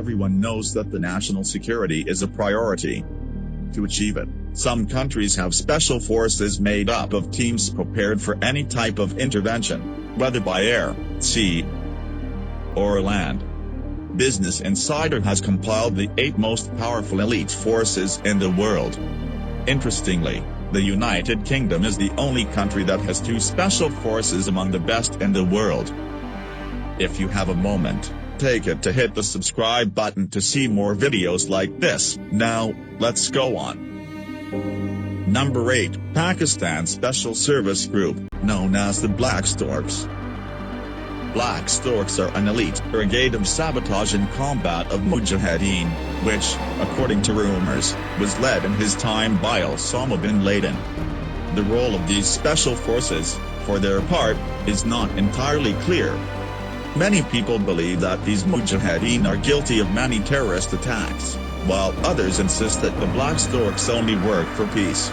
everyone knows that the national security is a priority. To achieve it, some countries have special forces made up of teams prepared for any type of intervention, whether by air, sea, or land. Business Insider has compiled the 8 most powerful elite forces in the world. Interestingly, the United Kingdom is the only country that has 2 special forces among the best in the world. If you have a moment, take it to hit the subscribe button to see more videos like this. Now, let's go on. Number 8, Pakistan Special Service Group, known as the Black Storks. Black Storks are an elite brigade of sabotage and combat of Mujahideen, which, according to rumors, was led in his time by Osama bin Laden. The role of these special forces, for their part, is not entirely clear. Many people believe that these Mujahideen are guilty of many terrorist attacks, while others insist that the Black Storks only work for peace.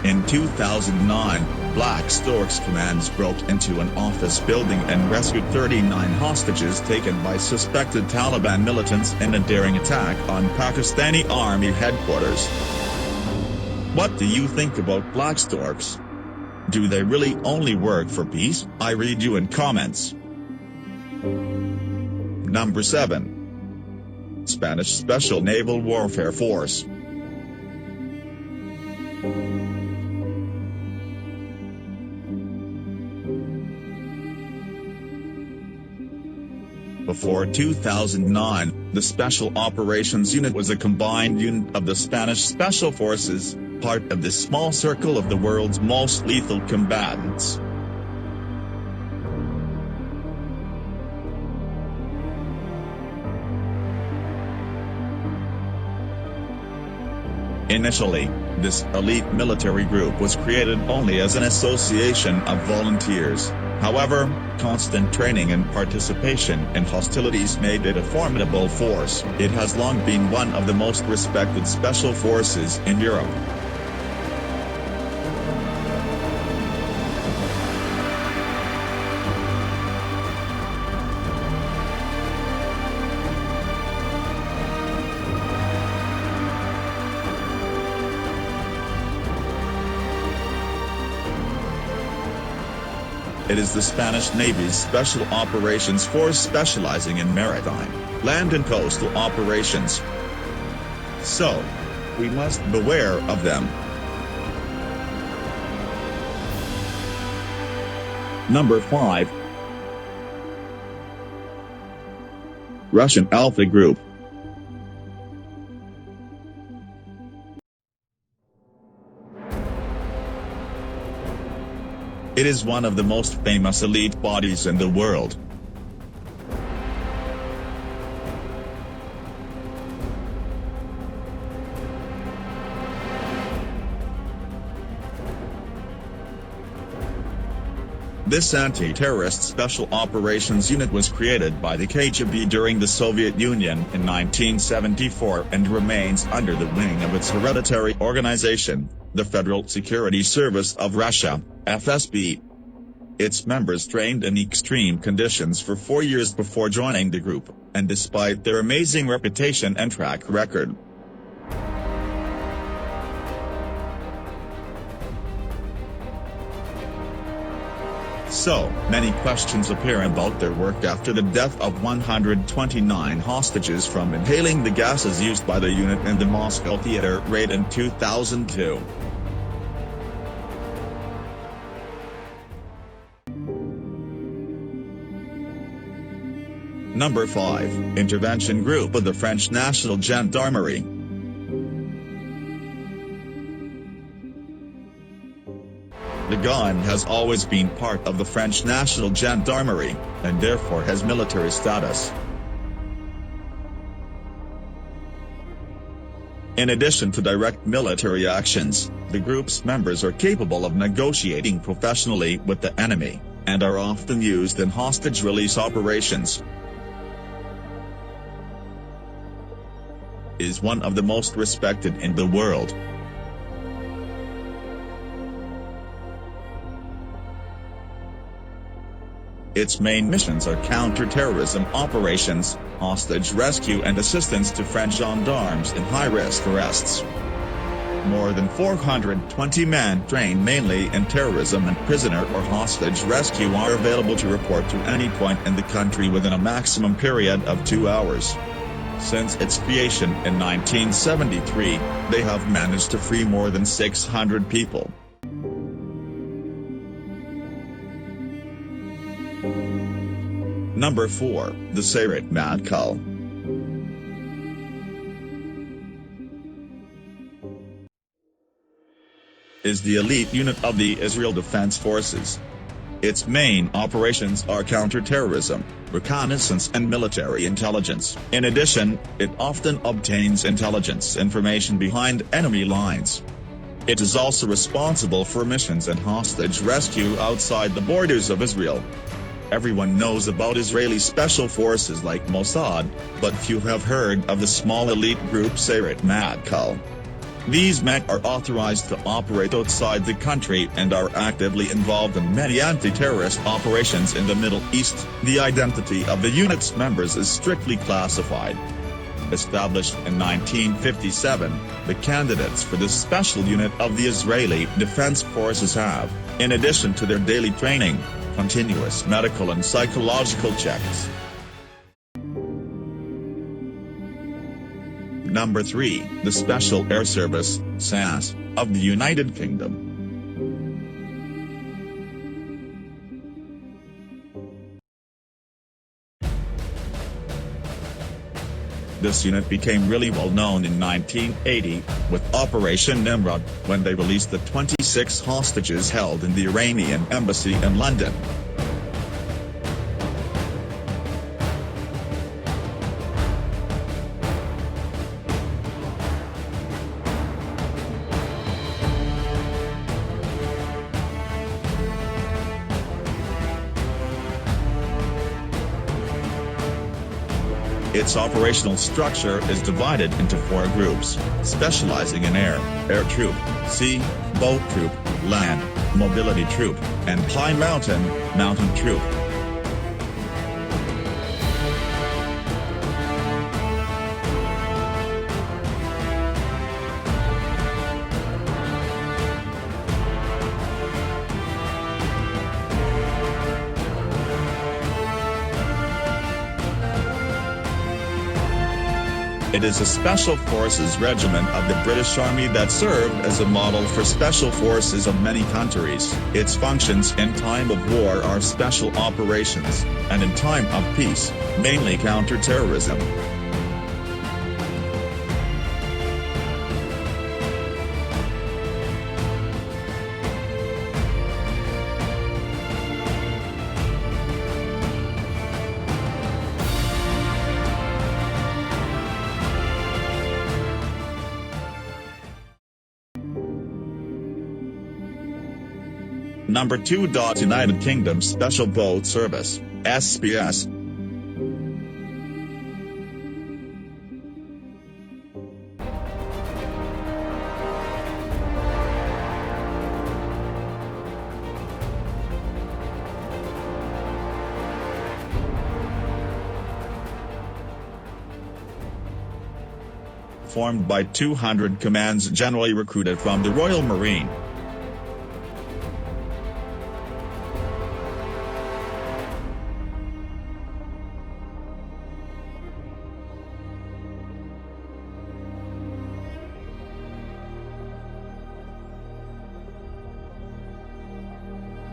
In 2009, Black Storks commands broke into an office building and rescued 39 hostages taken by suspected Taliban militants in a daring attack on Pakistani Army headquarters. What do you think about Black Storks? Do they really only work for peace? I read you in comments. Number 7. Spanish Special Naval Warfare Force. Before 2009, the Special Operations Unit was a combined unit of the Spanish Special Forces, part of the small circle of the world's most lethal combatants. Initially, this elite military group was created only as an association of volunteers. However, constant training and participation in hostilities made it a formidable force. It has long been one of the most respected special forces in Europe. It is the Spanish Navy's Special Operations Force specializing in maritime, land and coastal operations. So, we must beware of them. Number 5. Russian Alpha Group. It is one of the most famous elite bodies in the world. This anti-terrorist special operations unit was created by the KGB during the Soviet Union in 1974 and remains under the wing of its hereditary organization, the Federal Security Service of Russia, FSB. Its members trained in extreme conditions for 4 years before joining the group, and despite their amazing reputation and track record, so many questions appear about their work after the death of 129 hostages from inhaling the gases used by the unit in the Moscow theater raid in 2002. Number 5. Intervention Group of the French National Gendarmerie. The gign has always been part of the French National Gendarmerie, and therefore has military status. In addition to direct military actions, the group's members are capable of negotiating professionally with the enemy, and are often used in hostage release operations. Is one of the most respected in the world. Its main missions are counter-terrorism operations, hostage rescue and assistance to French gendarmes in high-risk arrests. More than 420 men trained mainly in terrorism and prisoner or hostage rescue are available to report to any point in the country within a maximum period of 2 hours. Since its creation in 1973, they have managed to free more than 600 people. Number 4, the Sayeret Matkal. Is the elite unit of the Israel Defense Forces. Its main operations are counter-terrorism, reconnaissance and military intelligence. In addition, it often obtains intelligence information behind enemy lines. It is also responsible for missions and hostage rescue outside the borders of Israel. Everyone knows about Israeli special forces like Mossad, but few have heard of the small elite group Sayeret Matkal. These men are authorized to operate outside the country and are actively involved in many anti-terrorist operations in the Middle East. The identity of the unit's members is strictly classified. Established in 1957, the candidates for this special unit of the Israeli Defense Forces have, in addition to their daily training, continuous medical and psychological checks. Number 3, the Special Air Service, SAS, of the United Kingdom. This unit became really well known in 1980, with Operation Nimrod, when they released the 26 hostages held in the Iranian embassy in London. Its operational structure is divided into 4 groups, specializing in air troop, sea, boat troop, land, mobility troop, and high mountain troop. It is a Special Forces regiment of the British Army that served as a model for special forces of many countries. Its functions in time of war are special operations, and in time of peace, mainly counter-terrorism. Number 2. United Kingdom Special Boat Service, SPS. Formed by 200 commands generally recruited from the Royal Marine.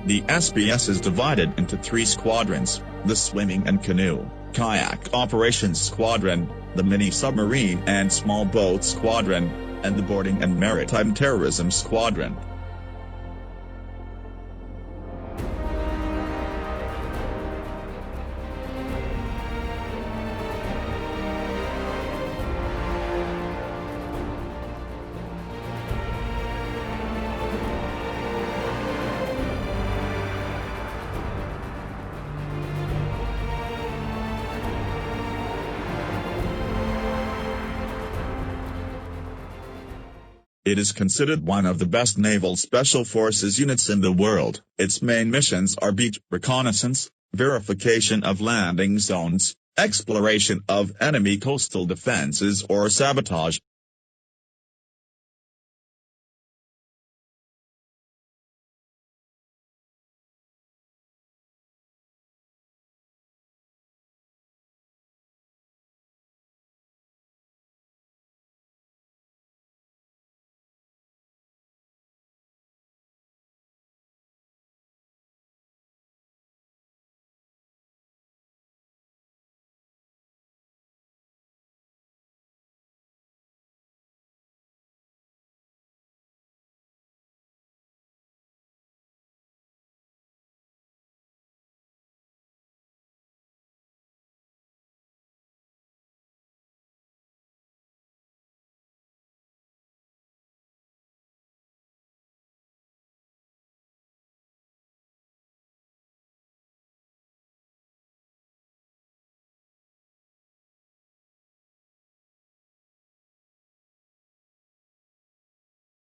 The SPS is divided into 3 squadrons, the Swimming and Canoe, Kayak Operations Squadron, the Mini Submarine and Small Boat Squadron, and the Boarding and Maritime Terrorism Squadron. It is considered one of the best naval special forces units in the world. Its main missions are beach reconnaissance, verification of landing zones, exploration of enemy coastal defenses or sabotage.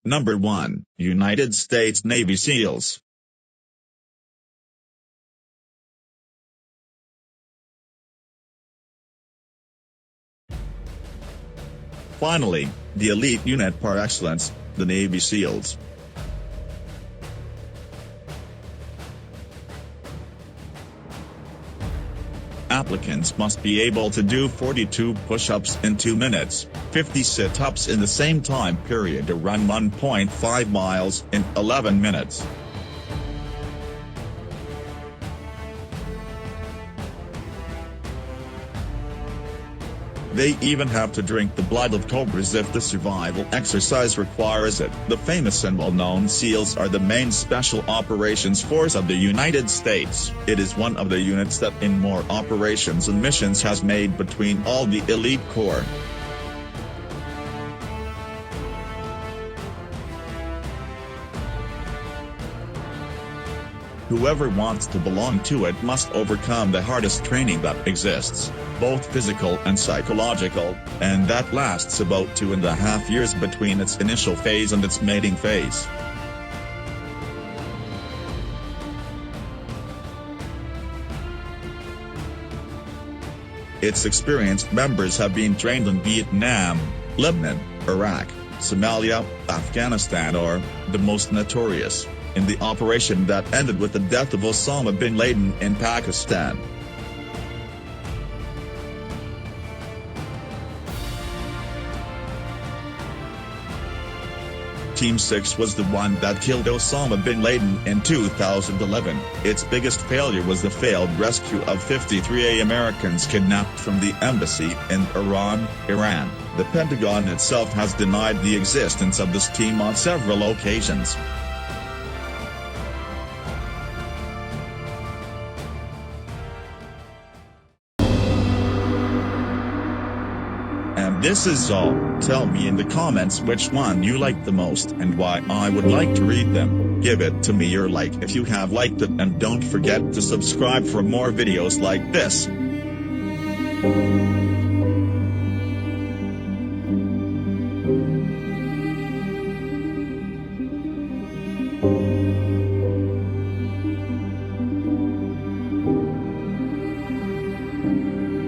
Number 1, United States Navy SEALs. Finally, the elite unit par excellence, the Navy SEALs. Applicants must be able to do 42 push-ups in 2 minutes, 50 sit-ups in the same time period to run 1.5 miles in 11 minutes. They even have to drink the blood of cobras if the survival exercise requires it. The famous and well-known SEALs are the main Special Operations Force of the United States. It is one of the units that in more operations and missions has made between all the elite corps. Whoever wants to belong to it must overcome the hardest training that exists, both physical and psychological, and that lasts about 2.5 years between its initial phase and its mating phase. Its experienced members have been trained in Vietnam, Lebanon, Iraq, Somalia, Afghanistan or, the most notorious, in the operation that ended with the death of Osama bin Laden in Pakistan. Team 6 was the one that killed Osama bin Laden in 2011. Its biggest failure was the failed rescue of 53 Americans kidnapped from the embassy in Iran. The Pentagon itself has denied the existence of this team on several occasions. And this is all. Tell me in the comments which one you like the most and why I would like to read them. Give it to me your like if you have liked it and don't forget to subscribe for more videos like this.